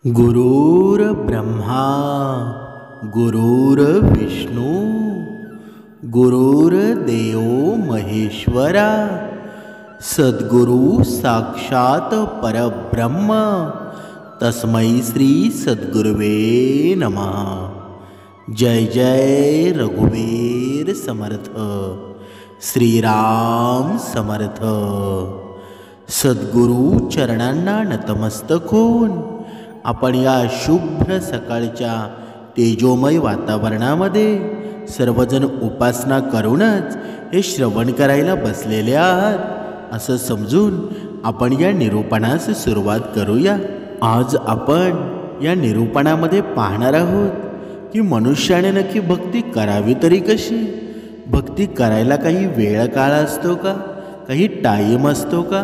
गुरुर्ब्रह्मा गुरुर्विष्णू गुरुर्देव महेश्वरा सद्गुरु साक्षात परब्रह्म तस्मै श्री सद्गुरुवे नमः। जय जय रघुवीर समर्थ श्रीराम समर्थ। सद्गुरु चरणांना नतमस्तक होऊन आपण या शुभ्र सकाळच्या तेजोमय वातावरणामध्ये सर्वजण उपासना करूनच हे श्रवण करायला बसलेले आहात असं समजून आपण या निरूपणास सुरुवात करूया। आज आपण या निरूपणामध्ये पाहणार आहोत की मनुष्याने नक्की भक्ती करावी तरी कशी। भक्ती करायला काही वेळ काळ असतो का, काही टाईम असतो का,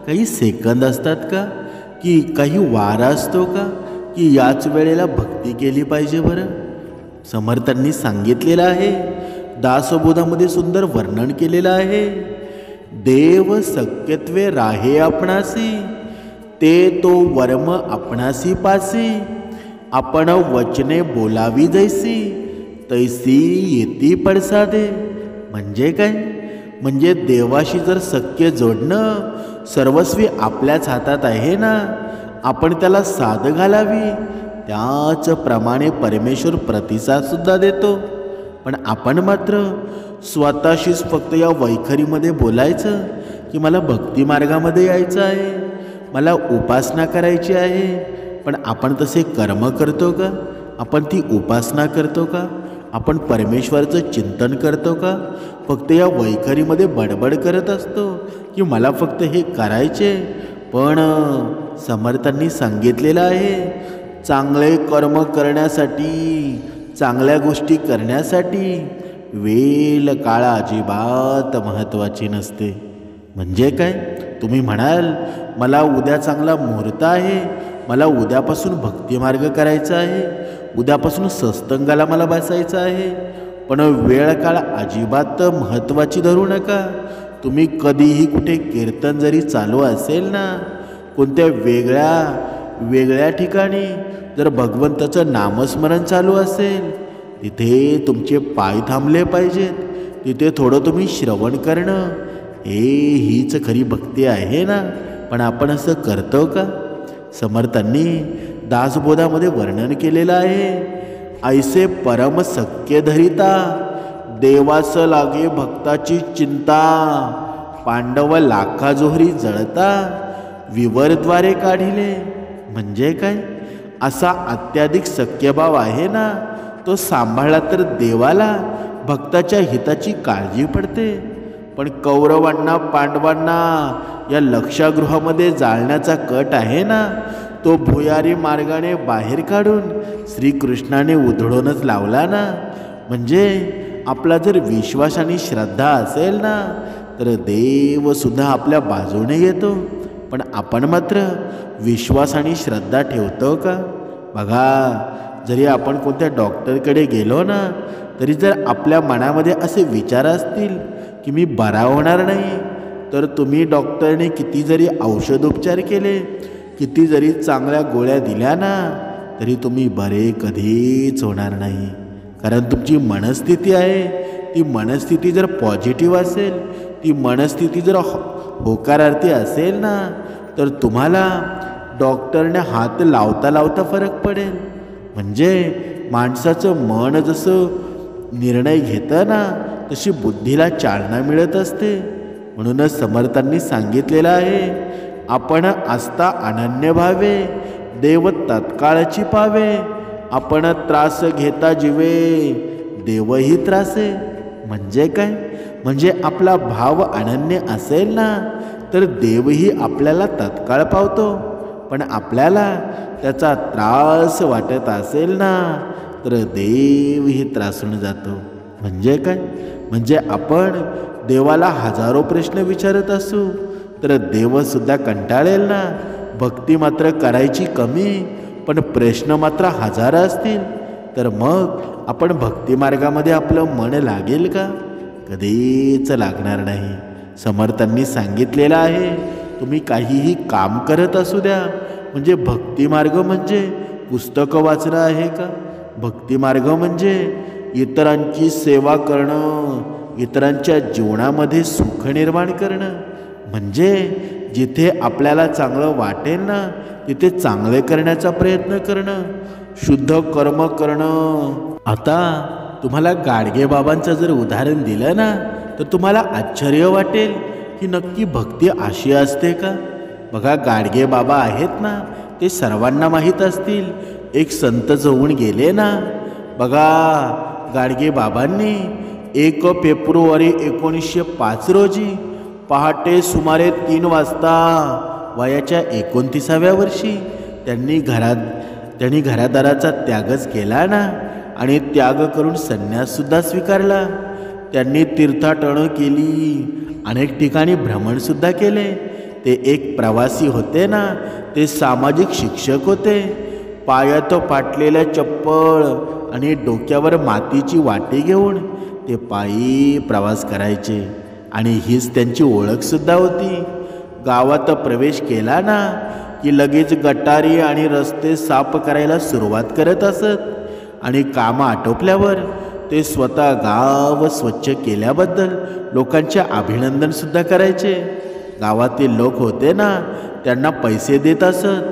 काही सेकंद असतात का, की काही वार असतो का, की याच वेळेला भक्ती केली पाहिजे। बरं, समर्थांनी सांगितलेलं आहे, दासबोधामध्ये सुंदर वर्णन केलेलं आहे। देव शक्यत्वे राहे आपणासी, ते तो वर्म आपणासी पासी, आपण वचने बोलावी जैसी, तैसी येती पडसादे। म्हणजे काय? म्हणजे देवाशी जर सख्य जोडणं सर्वस्वी आपल्याच हातात आहे ना, आपण त्याला साथ घालावी, त्याचप्रमाणे परमेश्वर प्रतिसाद सुद्धा देतो। पण आपण मात्र स्वतःशीच फक्त या वैखरीमध्ये बोलायचं की मला भक्ती मार्गामध्ये यायचं आहे, मला उपासना करायची आहे। पण आपण तसे कर्म करतो का? आपण ती उपासना करतो का? आपण परमेश्वराचं चिंतन करतो का? फक्त या वैखरीमध्ये बडबड करत असतो की मला फक्त हे करायचे। पण समर्थांनी सांगितलेलं आहे, चांगले कर्म करण्यासाठी, चांगल्या गोष्टी करण्यासाठी वेळ काळ अजिबात महत्त्वाची नसते। म्हणजे काय? तुम्ही म्हणाल मला उद्या चांगला मुहूर्त आहे, मला उद्यापासून भक्ती मार्ग करायचा आहे, उद्यापासून सत्संगाला मला बसायचं आहे। पण वेळ काळ अजिबात महत्त्वाची धरू नका। तुम्ही कधीही कुठे कीर्तन जरी चालू असेल ना, कोणत्या वेगळ्या ठिकाणी जर भगवंताचं नामस्मरण चालू असेल, तिथे तुमचे पाय थांबले पाहिजेत, तिथे थोडं तुम्ही श्रवण करणं, हीच खरी भक्ती आहे ना। पण आपण असं करतो का? समर्थांनी दासबोधामध्ये वर्णन केलेलं आहे, ऐसे परम सख्य धरिता, देवास लागे भक्ताची चिंता, पांडव लाखा जोहरी जळता, विवरद्वारे काढिले। म्हणजे काय? असा अत्याधिक सख्यभाव आहे ना, तो सांभाळला तर देवाला भक्ताच्या हिताची काळजी पडते। पण कौरवांना पांडवांना या लक्षागृहामध्ये जाळण्याचा कट आहे ना, तो भुयारी मार्गाने बाहेर काढून श्रीकृष्णाने उधळूनच लावला ना। म्हणजे आपला जर विश्वास आणि श्रद्धा असेल ना, तर देवसुद्धा आपल्या बाजूने येतो। पण आपण मात्र विश्वास आणि श्रद्धा ठेवतो का? बघा, जरी आपण कोणत्या डॉक्टरकडे गेलो ना, तरी जर आपल्या मनामध्ये असे विचार असतील की मी बरा होणार नाही, तर तुम्ही डॉक्टरने किती जरी औषधोपचार केले, किती जरी चांगल्या गोळ्या दिल्या ना, तरी तुम्ही बरे कधीच होणार नाही। कारण तुमची मनस्थिती आहे, ती मनस्थिती जर पॉझिटिव्ह असेल, ती मनस्थिती जर होकारार्थी असेल ना, तर तुम्हाला डॉक्टरने हात लावता लावता फरक पडेल। म्हणजे माणसाचं मन जसं निर्णय घेतं ना, तशी बुद्धीला चालना मिळत असते। म्हणूनच समर्थांनी सांगितलेलं आहे, आपण असता अनन्य भावे, देव तत्काळची पावे, आपण त्रास घेता जीवे, देवही त्रासे। म्हणजे काय? म्हणजे आपला भाव अनन्य असेल ना, तर देवही आपल्याला तत्काळ पावतो। पण आपल्याला त्याचा त्रास वाटत असेल ना, तर देवही त्रासून जातो। म्हणजे काय? म्हणजे आपण देवाला हजारो प्रश्न विचारत असू, तर देवसुद्धा कंटाळेल ना। भक्ती मात्र करायची कमी, पण प्रश्न मात्र हजार असतील, तर मग आपण भक्ती मार्गामध्ये आपलं मन लागेल का? कधीच लागणार नाही। समर्थांनी सांगितलेलं आहे, तुम्ही काहीही काम करत असू द्या, म्हणजे भक्ती मार्ग म्हणजे पुस्तकं वाचणं आहे का? भक्तिमार्ग म्हणजे इतरांची सेवा करणं, इतरांच्या जीवनामध्ये सुख निर्माण करणं, म्हणजे जिथे आपल्याला चांगलं वाटेल ना तिथे चांगले करण्याचा प्रयत्न करणं, शुद्ध कर्म करणं. आता तुम्हाला गाडगे बाबांचं जर उदाहरण दिलं ना तर तुम्हाला आश्चर्य वाटेल की नक्की भक्ती अशी असते का? बघा, गाडगे बाबा आहेत ना ते सर्वांना माहीत असतील. एक संत जवळून गेले ना. बघा, गाडगे बाबांनी 1 फेब्रुवारी 1905 रोजी पहाटे सुमारे 3 वाजता वयाच्या 29व्या वर्षी त्यांनी घरादाराचा त्यागच केला ना आणि त्याग करून संन्याससुद्धा स्वीकारला. त्यांनी तीर्थाटनं केली, अनेक ठिकाणी भ्रमणसुद्धा केले. ते एक प्रवासी होते ना, ते सामाजिक शिक्षक होते. पायात फाटलेल्या चप्पल आणि डोक्यावर मातीची वाटी घेऊन ते पायी प्रवास करायचे आणि हीच त्यांची ओळखसुद्धा होती. गावात प्रवेश केला ना की लगेच गटारी आणि रस्ते साफ करायला सुरुवात करत असत आणि कामं आटोपल्यावर ते स्वतः गाव स्वच्छ केल्याबद्दल लोकांचे अभिनंदनसुद्धा करायचे. गावातील लोक होते ना त्यांना पैसे देत असत.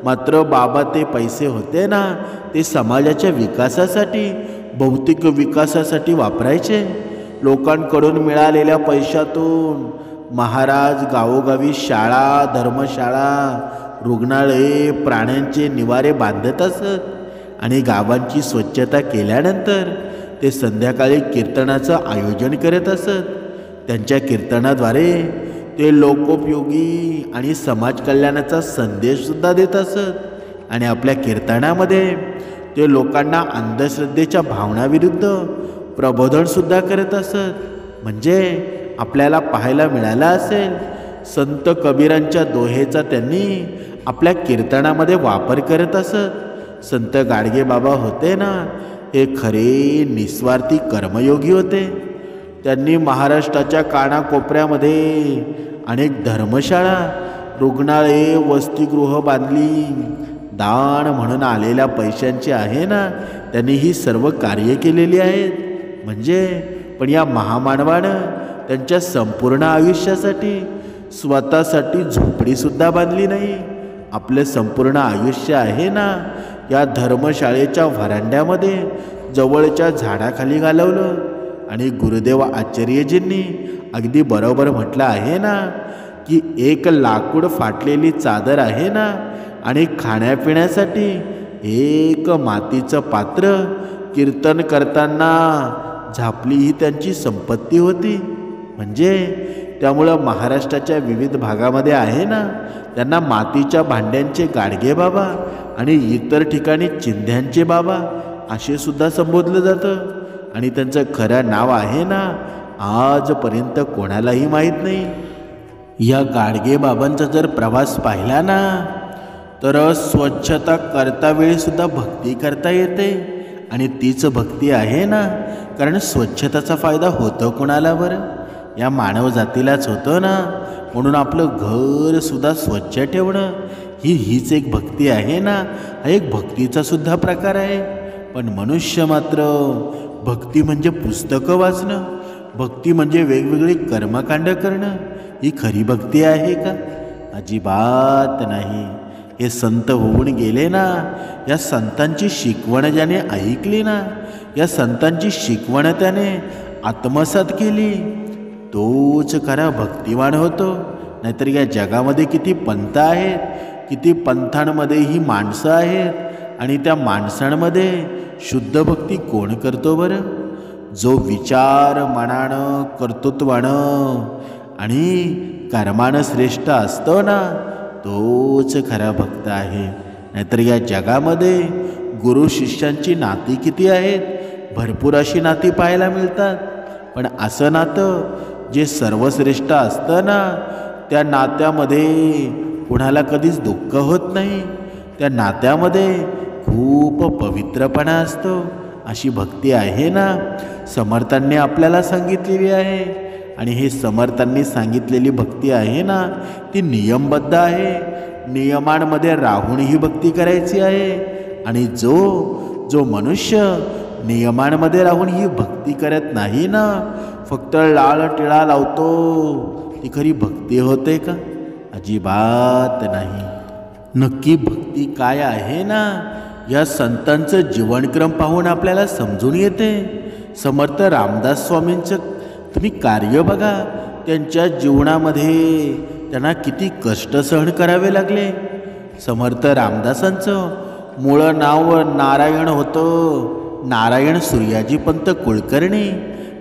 मात्र बाबा ते पैसे होते ना ते समाजाच्या विकासासाठी, भौतिक विकासासाठी वापरायचे. लोकांकडून मिळालेल्या पैशातून महाराज गावोगावी शाळा, धर्मशाळा, रुग्णालये, प्राण्यांचे निवारे बांधत असत आणि गावांची स्वच्छता केल्यानंतर ते संध्याकाळी कीर्तनाचं आयोजन करत असत. त्यांच्या कीर्तनाद्वारे ते लोकोपयोगी आणि समाज कल्याणाचा संदेशसुद्धा देत असत आणि आपल्या कीर्तनामध्ये ते लोकांना अंधश्रद्धेच्या भावनाविरुद्ध प्रबोधनसुद्धा करत असत. म्हणजे आपल्याला पाहायला मिळालं असेल, संत कबीरांच्या दोहेचा त्यांनी आपल्या कीर्तनामध्ये वापर करत असत. संत गाडगे बाबा होते ना हे खरे निस्वार्थी कर्मयोगी होते. त्यांनी महाराष्ट्राच्या कानाकोपऱ्यामध्ये अनेक धर्मशाळा, रुग्णालये, वसतिगृह बांधली. दान म्हणून आलेल्या पैशांची आहे ना त्यांनी ही सर्व कार्य केलेली आहेत. म्हणजे पण या महामानवानं त्यांच्या संपूर्ण आयुष्यासाठी स्वतःसाठी झोपडीसुद्धा बांधली नाही. आपलं संपूर्ण आयुष्य आहे ना या धर्मशाळेच्या व्हरांड्यामध्ये जवळच्या झाडाखाली घालवलं. आणि गुरुदेव आचार्यजींनी अगदी बरोबर म्हटलं आहे ना की एक लाकूड फाटलेली चादर आहे ना आणि खाण्यापिण्यासाठी एक मातीचं पात्र कीर्तन करताना झापली ही त्यांची संपत्ती होती. म्हणजे त्यामुळं महाराष्ट्राच्या विविध भागामध्ये आहे ना त्यांना मातीच्या भांड्यांचे गाडगे बाबा आणि इतर ठिकाणी चिंध्यांचे बाबा असे सुद्धा संबोधलं जातं. आणि त्यांचं खरं नाव आहे ना आजपर्यंत कोणालाही माहीत नाही. या गाडगे बाबांचा जर प्रवास पाहिला ना तर स्वच्छता करता वेळीसुद्धा भक्ती करता येते. आणि तीच भक्ती आहे ना, कारण स्वच्छतेचा फायदा होतो कोणाला बरं? या मानव जातीलाच होतं ना. म्हणून आपलं घरसुद्धा स्वच्छ ठेवणं हीच एक भक्ती आहे ना. हा एक भक्तीचा सुद्धा प्रकार आहे. पण मनुष्य मात्र भक्ती म्हणजे पुस्तकं वाचणं, भक्ती म्हणजे वेगवेगळी कर्मकांड करणं, ही खरी भक्ती आहे का? अजिबात नाही. हे संत होऊन गेले ना, या संतांची शिकवण ज्याने ऐकली ना, या संतांची शिकवण त्याने आत्मसात केली, तोच खरा भक्तिवान होतो. नाहीतर या जगामध्ये किती पंथ आहेत, किती पंथांमध्येही माणसं आहेत आणि त्या माणसांमध्ये शुद्ध भक्ती कोण करतो बरं? जो विचार मनानं, कर्तृत्वानं आणि कर्मानं श्रेष्ठ असतो ना, तोच खरा भक्त आहे. नाहीतर या जगामध्ये गुरु शिष्यांची नाती किती आहेत, भरपूर अशी नाती पाहायला मिळतात. पण असं नातं जे सर्वश्रेष्ठ असतं ना, त्या नात्यामध्ये कुणाला कधीच दुःख होत नाही. त्या नात्यामध्ये खूप पवित्रपणा असतो. अशी भक्ती आहे ना समर्थांनी आपल्याला सांगितलेली आहे. आणि हे समर्थांनी सांगितलेली भक्ती आहे ना ती नियमबद्ध आहे. नियमांमध्ये राहून ही भक्ती करायची आहे. आणि जो मनुष्य नियमांमध्ये राहून ही भक्ती करत नाही ना, फक्त लाळ टिळा लावतो, ती खरी भक्ती होते का? अजिबात नाही. नक्की भक्ती काय आहे ना, या संतांचं जीवनक्रम पाहून आपल्याला समजून येते. समर्थ रामदास स्वामींचं तुम्ही कार्य बघा. त्यांच्या जीवनामध्ये त्यांना किती कष्ट सहन करावे लागले. समर्थ रामदासांचं मूळ नाव नारायण होतं. नारायण सूर्याजीपंत कुलकर्णी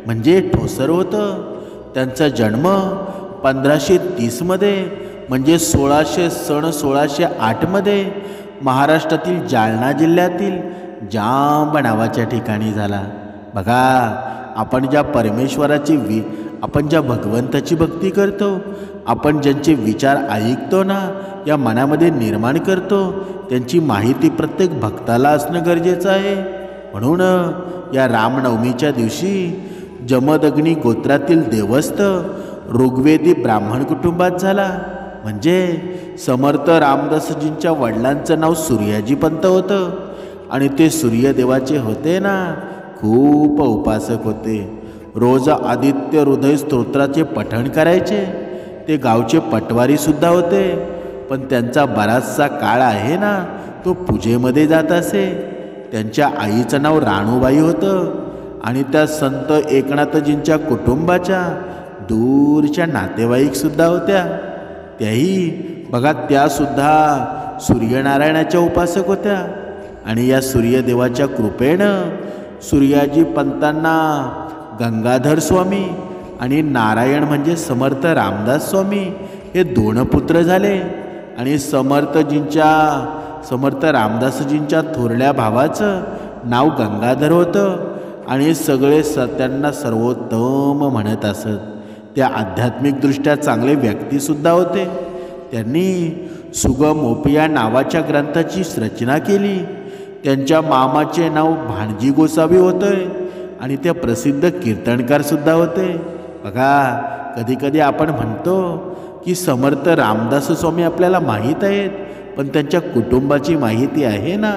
म्हणजे ठोसर होतं. त्यांचा जन्म 1530 म्हणजे 1608 महाराष्ट्रातील जालना जिल्ह्यातील जांब नावाच्या ठिकाणी झाला. बघा, आपण ज्या परमेश्वराची आपण ज्या भगवंताची भक्ती करतो, आपण ज्यांचे विचार ऐकतो ना, या मनामध्ये निर्माण करतो, त्यांची माहिती प्रत्येक भक्ताला असणं गरजेचं आहे. म्हणून या रामनवमीच्या दिवशी जमदग्नी गोत्रातील देवस्थ ऋग्वेदी ब्राह्मण कुटुंबात झाला. म्हणजे समर्थ रामदासजींच्या वडिलांचं नाव सूर्याजीपंत होतं आणि ते सूर्यदेवाचे होते ना, खूप उपासक होते. रोज आदित्य हृदय स्तोत्राचे पठण करायचे. ते गावचे पटवारीसुद्धा होते, पण त्यांचा बराचसा काळ आहे ना, तो पूजेमध्ये जात असे. त्यांच्या आईचं नाव राणूबाई होतं आणि त्या संत एकनाथजींच्या कुटुंबाच्या दूरच्या नातेवाईकसुद्धा होत्या. त्याही बघा, त्यासुद्धा सूर्यनारायणाच्या उपासक होत्या. आणि या सूर्यदेवाच्या कृपेनं सूर्याजीपंतांना गंगाधर स्वामी आणि नारायण म्हणजे समर्थ रामदास स्वामी हे 2 पुत्र झाले. आणि समर्थ रामदासजींच्या थोरल्या भावाचं नाव गंगाधर होतं आणि सगळे त्यांना सर्वोत्तम म्हणत असत. त्या आध्यात्मिकदृष्ट्या चांगले व्यक्तीसुद्धा होते. त्यांनी सुगमोपिया नावाच्या ग्रंथाची रचना केली. त्यांच्या मामाचे नाव भाणजी गोसावी होते आणि ते प्रसिद्ध कीर्तनकारसुद्धा होते. बघा, कधीकधी आपण म्हणतो की समर्थ रामदास स्वामी आपल्याला माहीत आहेत, पण त्यांच्या कुटुंबाची माहिती आहे ना,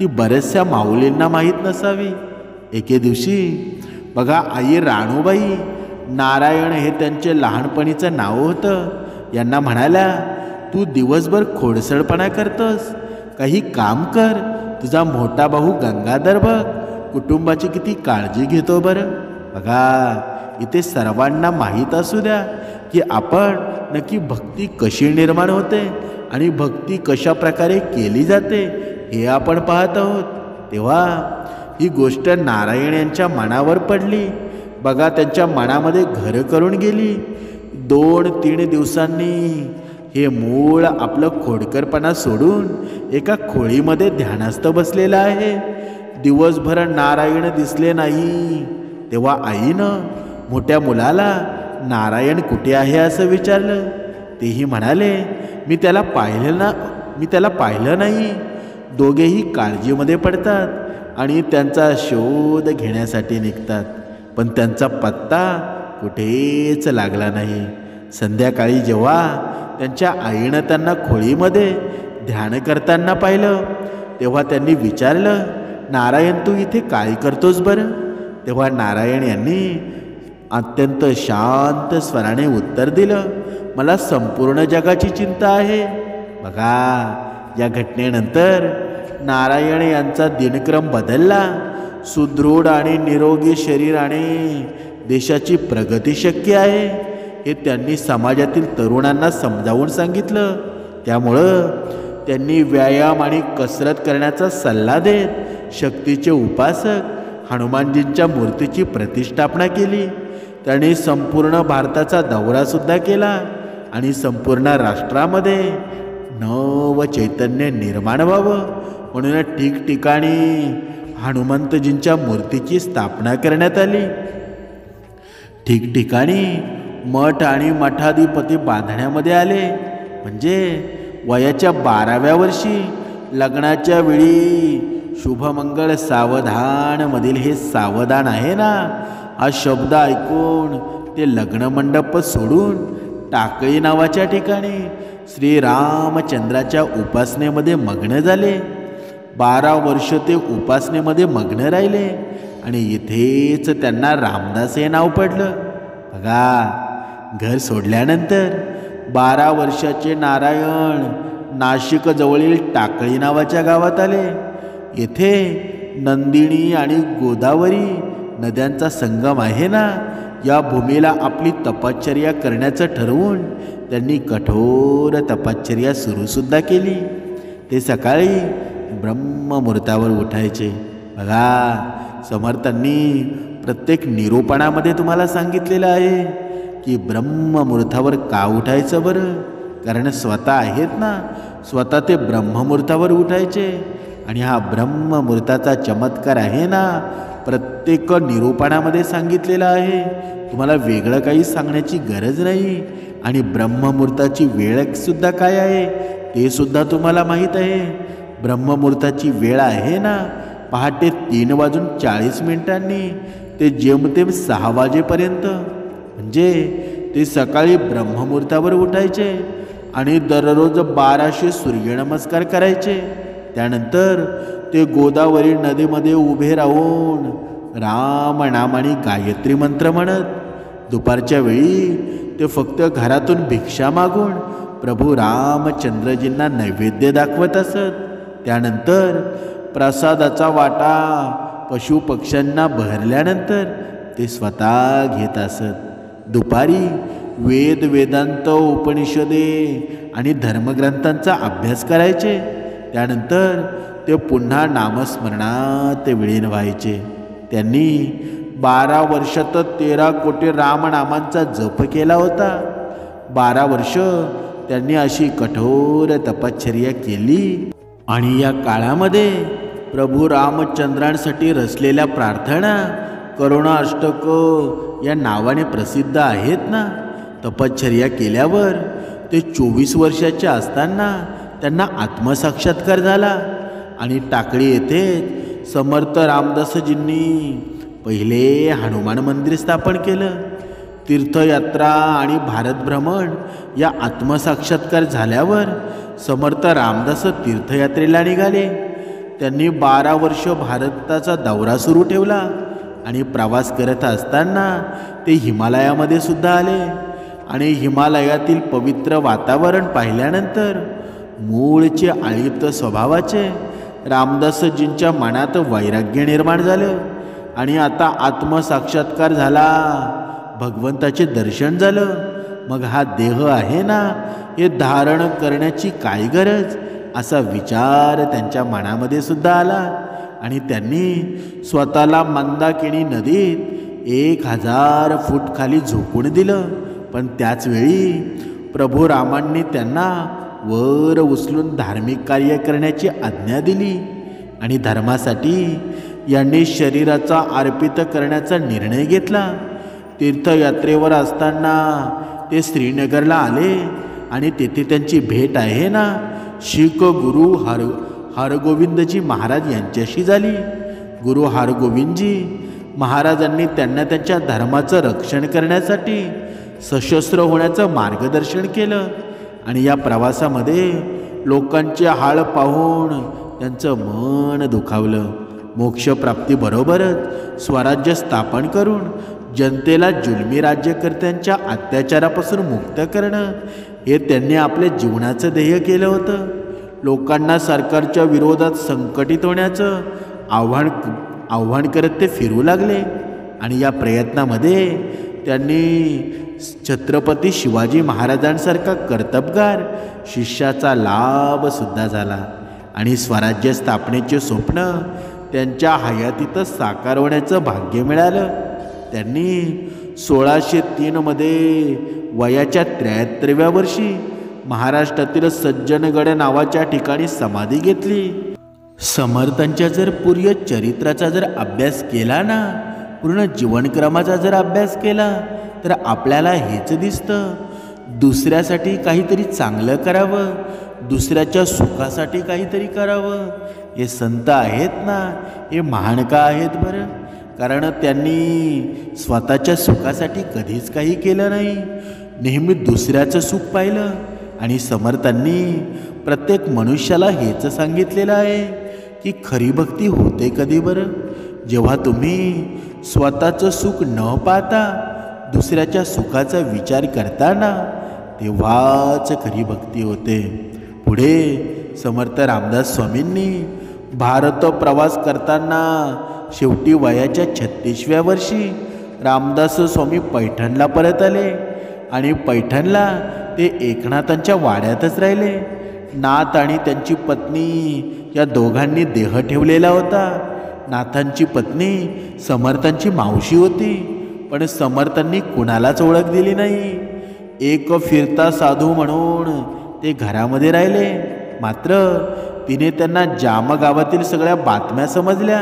ती बऱ्याचशा माऊलींना माहीत नसावी. एके दिवशी बघा, आई राणूबाई, नारायण हे त्यांचे लहानपणीचं नाव होतं, यांना म्हणाल्या, तू दिवसभर खोडसळपणा करतोस, काही काम कर. तुझा मोठा भाऊ गंगाधर बघ, कुटुंबाची किती काळजी घेतो बरं. बघा, इथे सर्वांना माहीत असू द्या की आपण नक्की भक्ती कशी निर्माण होते आणि भक्ती कशा प्रकारे केली जाते हे आपण पाहत आहोत. तेव्हा ही गोष्ट नारायण यांच्या मनावर पडली. बघा, त्यांच्या मनामध्ये घर करून गेली. 2-3 दिवसांनी हे मूळ आपलं खोडकरपणा सोडून एका खोळीमध्ये ध्यानस्थ बसलेलं आहे. दिवसभर नारायण दिसले नाही. तेव्हा आईनं मोठ्या मुलाला नारायण कुठे आहे असं विचारलं. तेही म्हणाले, मी त्याला पाहिलं नाही. दोघेही काळजीमध्ये पडतात आणि त्यांचा शोध घेण्यासाठी निघतात, पण त्यांचा पत्ता कुठेच लागला नाही. संध्याकाळी जेव्हा त्यांच्या आईनं त्यांना खोळीमध्ये ध्यान करताना पाहिलं, तेव्हा त्यांनी विचारलं, नारायण तू इथे काय करतोस बरं? तेव्हा नारायण यांनी अत्यंत शांत स्वराने उत्तर दिलं, मला संपूर्ण जगाची चिंता आहे. बघा, या घटनेनंतर नारायण यांचा दिनक्रम बदलला. सुदृढ आणि निरोगी शरीराने देशाची प्रगती शक्य आहे हे त्यांनी समाजातील तरुणांना समजावून सांगितलं. त्यामुळं त्यांनी व्यायाम आणि कसरत करण्याचा सल्ला देत शक्तीचे उपासक हनुमानजींच्या मूर्तीची प्रतिष्ठापना केली. त्यांनी संपूर्ण भारताचा दौरासुद्धा केला आणि संपूर्ण राष्ट्रामध्ये नव चैतन्य निर्माण व्हावं म्हणून ठिकठिकाणी हनुमंतजींच्या मूर्तीची स्थापना करण्यात आली. ठिकठिकाणी मठ आणि मठाधिपती बांधण्यामध्ये आले. म्हणजे वयाच्या 12व्या वर्षी लग्नाच्या वेळी शुभमंगळ सावधान मधील हे सावधान आहे ना, हा शब्द ऐकून ते लग्नमंडप सोडून टाकळी नावाच्या ठिकाणी श्रीरामचंद्राच्या उपासनेमध्ये मग्न झाले. 12 वर्ष ते उपासनेमध्ये मग्न राहिले आणि इथेच त्यांना रामदास हे नाव पडलं. बघा, घर सोडल्यानंतर 12 वर्षाचे नारायण नाशिक जवळील टाकळी नावाच्या गावात आले. येथे नंदिनी आणि गोदावरी नद्यांचा संगम आहे ना, या भूमीला आपली तपश्चर्या करण्याचं ठरवून त्यांनी कठोर तपश्चर्या सुरूसुद्धा केली. ते सकाळी ब्रह्ममुहूर्तावर उठायचे. बघा, समर्थांनी प्रत्येक निरूपणामध्ये तुम्हाला सांगितलेलं आहे की ब्रह्ममुहूर्तावर का उठायचं बरं. कारण स्वतः आहेत ना, स्वतः ते ब्रह्ममुहूर्तावर उठायचे. आणि हा ब्रह्ममुहूर्ताचा चमत्कार आहे ना, प्रत्येक निरूपणामध्ये सांगितलेला आहे. तुम्हाला वेगळं काही सांगण्याची गरज नाही. आणि ब्रह्ममुहूर्ताची वेळसुद्धा काय आहे ते सुद्धा तुम्हाला माहीत आहे. ब्रह्ममुहूर्ताची वेळ आहे ना, पहाटे 3:40 ते जेमतेम 6 वाजेपर्यंत. म्हणजे ते सकाळी ब्रह्ममुहूर्तावर उठायचे आणि दररोज 1200 सूर्यनमस्कार करायचे. त्यानंतर ते गोदावरी नदीमध्ये उभे राहून राम नाम आणि गायत्री मंत्र म्हणत दुपारच्या वेळी ते फक्त घरातून भिक्षा मागून प्रभू रामचंद्रजींना नैवेद्य दाखवत असत. त्यानंतर प्रसादाचा वाटा पशुपक्ष्यांना बहरल्यानंतर ते स्वतः घेत असत. दुपारी वेद वेदांत उपनिषदे आणि धर्मग्रंथांचा अभ्यास करायचे. त्यानंतर ते पुन्हा नामस्मरणात विलीन व्हायचे. त्यांनी 12 वर्षात 13 कोटी रामनामांचा जप केला होता. 12 वर्ष त्यांनी अशी कठोर तपश्चर्या केली. आणि या काळामध्ये प्रभू रामचंद्रांसाठी रचलेल्या प्रार्थना करुणा अष्टक या नावाने प्रसिद्ध आहेत ना. तपश्चर्या केल्यावर ते 24 वर्षाचे असताना त्यांना आत्मसाक्षात्कार झाला. आणि टाकळी येथे समर्थ रामदासजींनी पहिले हनुमान मंदिर स्थापन केलं. तीर्थयात्रा आणि भारत भ्रमण या आत्मसाक्षात्कार झाल्यावर समर्थ रामदास तीर्थयात्रेला निघाले. त्यांनी 12 वर्ष भारताचा दौरा सुरू ठेवला. आणि प्रवास करत असताना ते हिमालयामध्ये सुद्धा आले. आणि हिमालयातील पवित्र वातावरण पाहिल्यानंतर मूळचे आळिप्त स्वभावाचे रामदासजींच्या मनात वैराग्य निर्माण झालं. आणि आता आत्मसाक्षात्कार झाला, भगवंताचे दर्शन झालं. मग हा देह आहे ना, हे धारण करण्याची काय गरज असा विचार त्यांच्या मनामध्ये सुद्धा आला. आणि त्यांनी स्वतःला मंदाकिनी नदीत 1000 फूट खाली झोकून दिलं. पण त्याचवेळी प्रभू रामांनी त्यांना वर उचलून धार्मिक कार्य करण्याची आज्ञा दिली. आणि धर्मासाठी यांनी शरीराचा अर्पित करण्याचा निर्णय घेतला. तीर्थयात्रेवर असताना ते श्रीनगरला आले. आणि तेथे त्यांची भेट आहे ना, शीख गुरु हरगोविंदजी महाराज यांच्याशी झाली. गुरु हरगोविंदजी महाराजांनी त्यांना त्यांच्या धर्माचं रक्षण करण्यासाठी सशस्त्र होण्याचं मार्गदर्शन केलं. आणि या प्रवासामध्ये लोकांचे हाल पाहून त्यांचं मन दुखावलं. मोक्षप्राप्तीबरोबरच स्वराज्य स्थापन करून जनतेला जुलमी राज्यकर्त्यांच्या अत्याचारापासून मुक्त करणं हे त्यांनी आपल्या जीवनाचं ध्येय केलं होतं. लोकांना सरकारच्या विरोधात संकटित होण्याचं आव्हान करत ते फिरू लागले. आणि या प्रयत्नामध्ये त्यांनी छत्रपती शिवाजी महाराजांसारखा कर्तबगार शिष्याचा लाभ सुद्धा झाला. आणि स्वराज्य स्थापनेचे स्वप्न त्यांच्या हयातीतच साकार होण्याचं भाग्य मिळालं. त्यांनी 1603 मध्ये वयाच्या 73व्या वर्षी महाराष्ट्रातील सज्जनगड नावाच्या ठिकाणी समाधी घेतली. समर्थांच्या जर पूर्ण चरित्राचा जर अभ्यास केला ना, पूर्ण जीवनक्रमाचा जर अभ्यास केला तर आपल्याला हेच दिसतं, दुसऱ्यासाठी काहीतरी चांगलं करावं, दुसऱ्याच्या सुखासाठी काहीतरी करावं. हे संत आहेत ना, हे महान का आहेत बरं? कारण त्यांनी स्वतःच्या सुखासाठी कधीच काही केलं नाही, नेहमी दुसऱ्याचं सुख पाहिलं. आणि समर्थांनी प्रत्येक मनुष्याला हेच सांगितलेलं आहे की खरी भक्ती होते कधी बरं? जेव्हा तुम्ही स्वतःचं सुख न पाहता दुसऱ्याच्या सुखाचा विचार करताना, तेव्हाच खरी भक्ती होते. पुढे समर्थ रामदास स्वामींनी भारत प्रवास करताना शेवटी वयाच्या 36व्या वर्षी रामदास स्वामी पैठणला परत आले आणि पैठणला ते एकनाथांच्या वाड्यातच राहिले. नाथ आणि त्यांची पत्नी या दोघांनी देह ठेवलेला होता. नाथांची पत्नी समर्थांची मावशी होती, पण समर्थांनी कुणालाच ओळख दिली नाही. एक फिरता साधू म्हणून ते घरामध्ये राहिले. मात्र तिने त्यांना जाम गावातील सगळ्या बातम्या समजल्या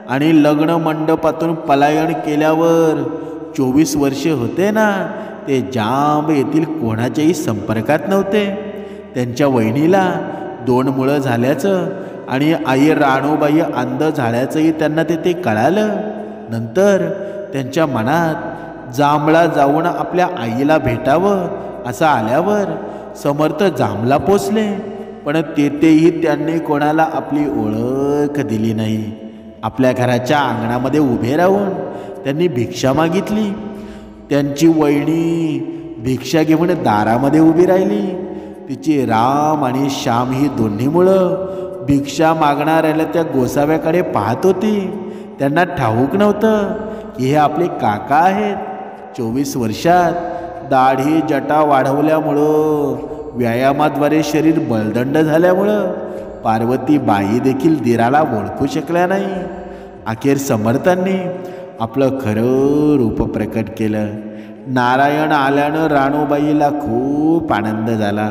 आणि लग्न मंडपातून पलायन केल्यावर 24 वर्षे होते ना, ते जांब येथील कोणाच्याही संपर्कात नव्हते. त्यांच्या वहिनीला 2 मुलं झाल्याचं आणि आई राणूबाई अंध झाल्याचंही त्यांना ते कळालं. नंतर त्यांच्या मनात जांभळा जाऊन आपल्या आईला भेटावं असं आल्यावर समर्थ जांभला पोचले, पण तेथेही त्यांनी कोणाला आपली ओळख दिली नाही. आपल्या घराच्या अंगणामध्ये उभे राहून त्यांनी भिक्षा मागितली. त्यांची वहिनी भिक्षा घेऊन दारामध्ये उभी राहिली. तिची राम आणि श्याम ही दोन्ही मुलं भिक्षा मागणाऱ्याला त्या गोसाव्याकडे पाहत होती. त्यांना ठाऊक नव्हतं की हे आपले काका आहेत. 24 वर्षात दाढी जटा वाढवल्यामुळं, व्यायामाद्वारे शरीर बळदंड झाल्यामुळं पार्वती बाई देखील दिराला ओळखू शकल्या नाही. अखेर समर्थांनी आपलं खरं रूप प्रकट केलं. नारायण आल्यानं राणूबाईला खूप आनंद झाला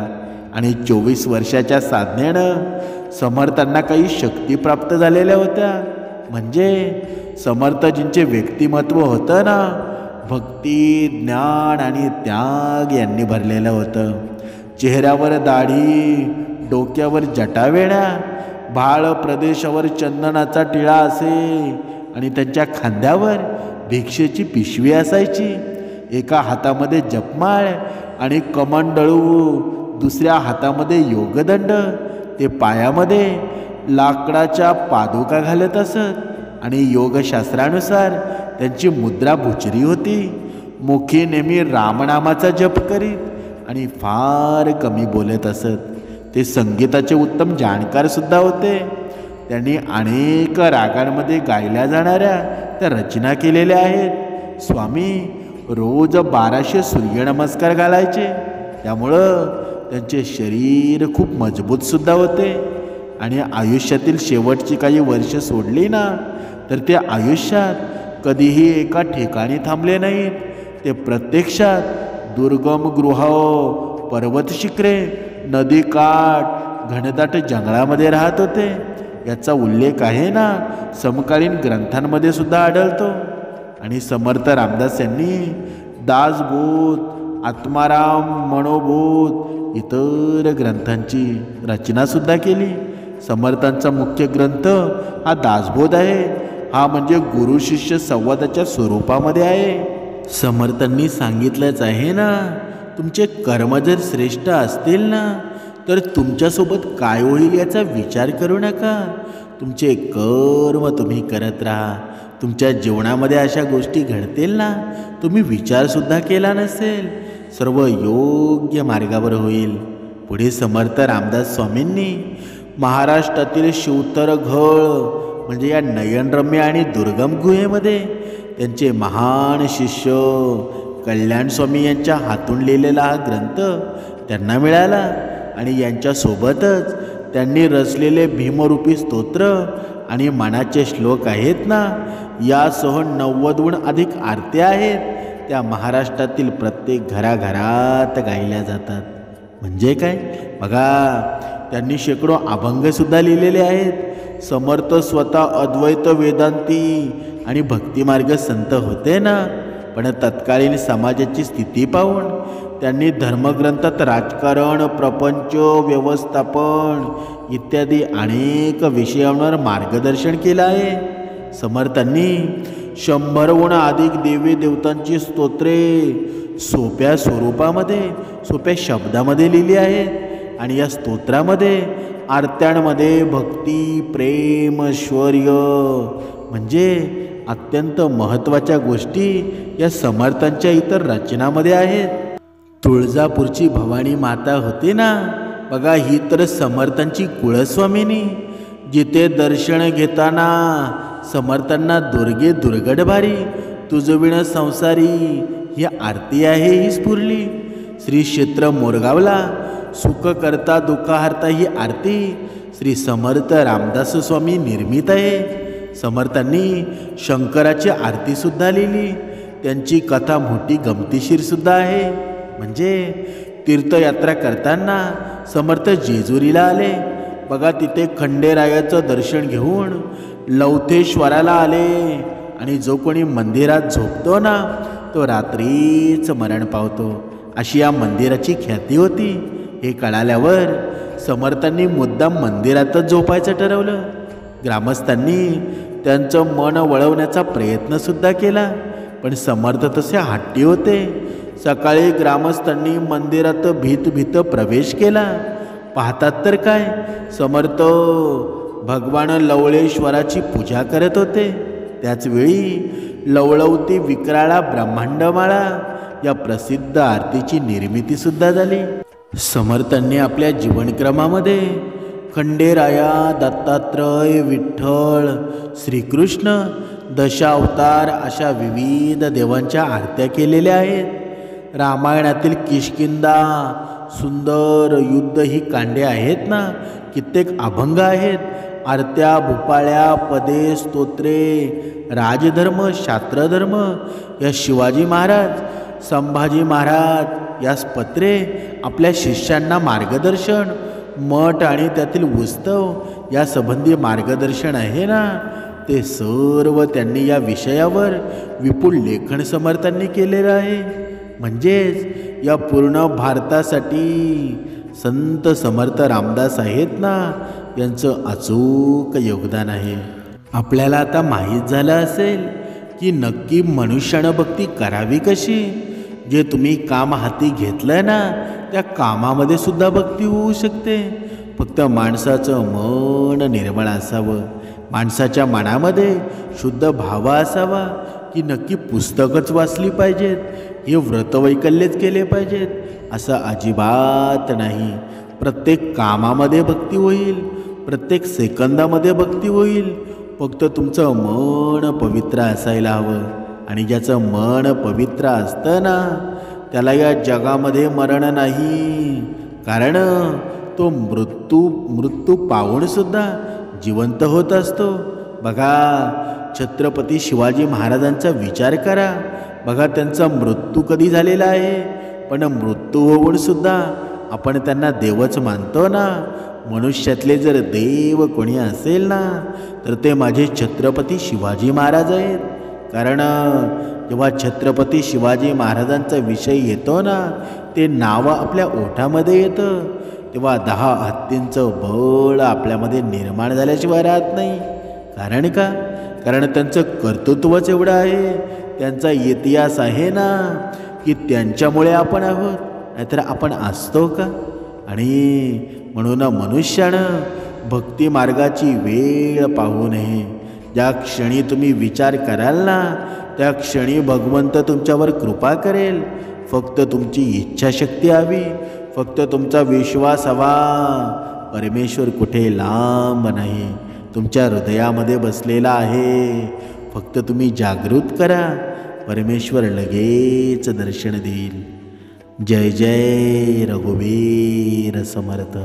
आणि 24 वर्षाच्या साधनेनं समर्थांना काही शक्ती प्राप्त झालेल्या होत्या. म्हणजे समर्थजींचे व्यक्तिमत्व होतं ना, भक्ती, ज्ञान आणि त्याग यांनी भरलेलं होतं. चेहऱ्यावर दाढी, डोक्यावर जटावेण्या, भाळ प्रदेशावर चंदनाचा टिळा असे आणि त्यांच्या खांद्यावर भिक्षेची पिशवी असायची. एका हातामध्ये जपमाळ आणि कमंडळू, दुसऱ्या हातामध्ये योगदंड. ते पायामध्ये लाकडाच्या पादुका घालत असत आणि योगशास्त्रानुसार त्यांची मुद्रा भुचरी होती. मुखी नेहमी रामनामाचा जप करीत आणि फार कमी बोलत असत. ते संगीताचे उत्तम जाणकार सुद्धा होते. त्यांनी अनेक रागांमध्ये गायल्या जाणाऱ्या त्या रचना केलेल्या आहेत. स्वामी रोज 1200 सूर्यनमस्कार घालायचे, त्यामुळं त्यांचे शरीर खूप मजबूत सुद्धा होते. आणि आयुष्यातील शेवटची काही वर्ष सोडली ना, तर ते आयुष्यात कधीही एका ठिकाणी थांबले नाहीत. ते प्रत्यक्षात दुर्गम गृह, पर्वत शिखरे, नदी काठ, घनदाट जंगलामध्ये राहत होते. याचा उल्लेख आहे ना समकालीन ग्रंथांमध्ये सुद्धा आढळतो. आणि समर्थ रामदास यांनी दासबोध, आत्माराम, मनोबोध इतर ग्रंथांची रचनासुद्धा केली. समर्थांचा मुख्य ग्रंथ हा दासबोध आहे. हा म्हणजे गुरु शिष्य संवादाच्या स्वरूपामध्ये आहे. समर्थांनी सांगितलंच आहे ना, तुमचे कर्म जर श्रेष्ठ असतील ना, तर तुमच्यासोबत काय होईल याचा विचार करू नका. तुमचे कर्म तुम्ही करत राहा. तुमच्या जीवनामध्ये अशा गोष्टी घडतील ना, तुम्ही विचारसुद्धा केला नसेल, सर्व योग्य मार्गावर होईल. पुढे समर्थ रामदास स्वामींनी महाराष्ट्रातील शिवतरघळ म्हणजे या नयनरम्य आणि दुर्गम गुहेमध्ये त्यांचे महान शिष्य कल्याण स्वामी यांच्या हातून लिहिलेला हा ग्रंथ त्यांना मिळाला. आणि यांच्यासोबतच त्यांनी रचलेले भीमरूपी स्तोत्र आणि मनाचे श्लोक आहेत ना, यासह 90हून अधिक आरत्या आहेत. त्या महाराष्ट्रातील प्रत्येक घराघरात गायल्या जातात. म्हणजे काय बघा, त्यांनी शेकडो अभंगसुद्धा लिहिलेले आहेत. समर्थ स्वतः अद्वैत वेदांती आणि भक्तिमार्ग संत होते ना, पण तत्कालीन समाजाची स्थिती पाहून त्यांनी धर्मग्रंथात राजकारण, प्रपंच, व्यवस्थापन इत्यादी अनेक विषयांवर मार्गदर्शन केलं आहे. समर्थांनी 100हून अधिक देवी देवतांची स्तोत्रे सोप्या स्वरूपामध्ये, सोप्या शब्दामध्ये लिहिली आहेत. आणि या स्तोत्रामध्ये आरत्यांमध्ये भक्ती, प्रेम, शौर्य म्हणजे अत्यंत महत्त्वाच्या गोष्टी या समर्थांच्या इतर रचनामध्ये आहेत. तुळजापूरची भवानी माता होती ना बघा, ही तर समर्थांची कुळस्वामिनी. जिथे दर्शन घेताना समर्थांना दुर्गे दुर्गड भारी, तुझविण संसारी ही आरती आहे ही स्फुरली. श्री क्षेत्र मोरगावला सुख करता दुःख हरता ही आरती श्री समर्थ रामदास स्वामी निर्मित आहे. समर्थांनी शंकराची आरती सुद्धा लिहिली. त्यांची कथा मोठी गमतीशीर सुद्धा आहे. म्हणजे तीर्थयात्रा करताना समर्थ जेजुरीला आले बघा, तिथे खंडेरायाचं दर्शन घेऊन लवथेश्वराला आले आणि जो कोणी मंदिरात झोपतो ना तो रात्रीच मरण पावतो, अशी या मंदिराची ख्याती होती. हे कळाल्यावर समर्थांनी मुद्दाम मंदिरातच झोपायचं ठरवलं. ग्रामस्थांनी त्यांचं मन वळवण्याचा प्रयत्नसुद्धा केला, पण समर्थ तसे हट्टी होते. सकाळी ग्रामस्थांनी मंदिरात भीत प्रवेश केला. पाहतात तर काय, समर्थ भगवान लवळेश्वराची पूजा करत होते. त्याचवेळी लवळवती विक्राळा ब्रह्मांडमाळा या प्रसिद्ध आरतीची निर्मितीसुद्धा झाली. समर्थांनी आपल्या जीवनक्रमामध्ये खंडेराया, दत्तात्रय, विठ्ठल, श्रीकृष्ण, दशावतार अशा विविध देवांच्या आरत्या केलेल्या आहेत. रामायणातील किष्किंधा, सुंदर, युद्ध ही कांडे आहेत ना, कित्येक अभंग आहेत. आरत्या, भूपाळ्या, पदे, स्तोत्रे, राजधर्म, शास्त्रधर्म या शिवाजी महाराज, संभाजी महाराज यास पत्रे, आपल्या शिष्यांना मार्गदर्शन, मठ आणि त्यातील उत्सव या संबंधी मार्गदर्शन आहे ना, ते सर्व त्यांनी या विषयावर विपुल लेखन समर्थांनी केलेलं आहे. म्हणजेच या पूर्ण भारतासाठी संत समर्थ रामदास आहेत ना, यांचं अचूक योगदान आहे. आपल्याला आता माहीत झालं असेल की नक्की मनुष्यानं भक्ती करावी कशी. जे तुम्ही काम हाती घेतलं ना त्या कामामध्ये सुद्धा भक्ती होऊ शकते. फक्त माणसाचं मन निर्मळ असावं, माणसाच्या मनामध्ये शुद्ध भाव असावा, की नक्की पुस्तकच वाचली पाहिजेत, हे व्रतवैकल्यच केले पाहिजेत असं अजिबात नाही. प्रत्येक कामामध्ये भक्ती होईल, प्रत्येक सेकंदामध्ये भक्ती होईल. फक्त तुमचं मन पवित्र असायला हवं. आणि ज्याचं मन पवित्र असतं ना त्याला या जगामध्ये मरण नाही. कारण तो मृत्यू पाहूनसुद्धा जिवंत होत असतो. बघा, छत्रपती शिवाजी महाराजांचा विचार करा. बघा, त्यांचा मृत्यू कधी झालेला आहे, पण मृत्यू होऊनसुद्धा आपण त्यांना देवच मानतो ना. मनुष्यातले जर देव कोणी असेल ना तर ते माझे छत्रपती शिवाजी महाराज आहेत. कारण जेव्हा छत्रपती शिवाजी महाराजांचा विषय येतो ना, ते नाव आपल्या ओठामध्ये येतं, तेव्हा 10 हत्तींचं बळ आपल्यामध्ये निर्माण झाल्याशिवाय राहत नाही. कारण का? कारण त्यांचं कर्तृत्वच एवढं आहे, त्यांचा इतिहास आहे ना, की त्यांच्यामुळे आपण आहोत, नाहीतर आपण असतो का? आणि म्हणून मनुष्यानं भक्ती मार्गाची वेळ पाहू नये. ज्या क्षणी तुम्ही विचार कराल ना त्या क्षणी भगवंत तुमच्यावर कृपा करेल. फक्त तुमची इच्छाशक्ती हवी, फक्त तुमचा विश्वास हवा. परमेश्वर कुठे लांब नाही, तुमच्या हृदयामध्ये बसलेला आहे. फक्त तुम्ही जागृत करा, परमेश्वर लगेच दर्शन देईल. जय जय रघुवीर समर्थ.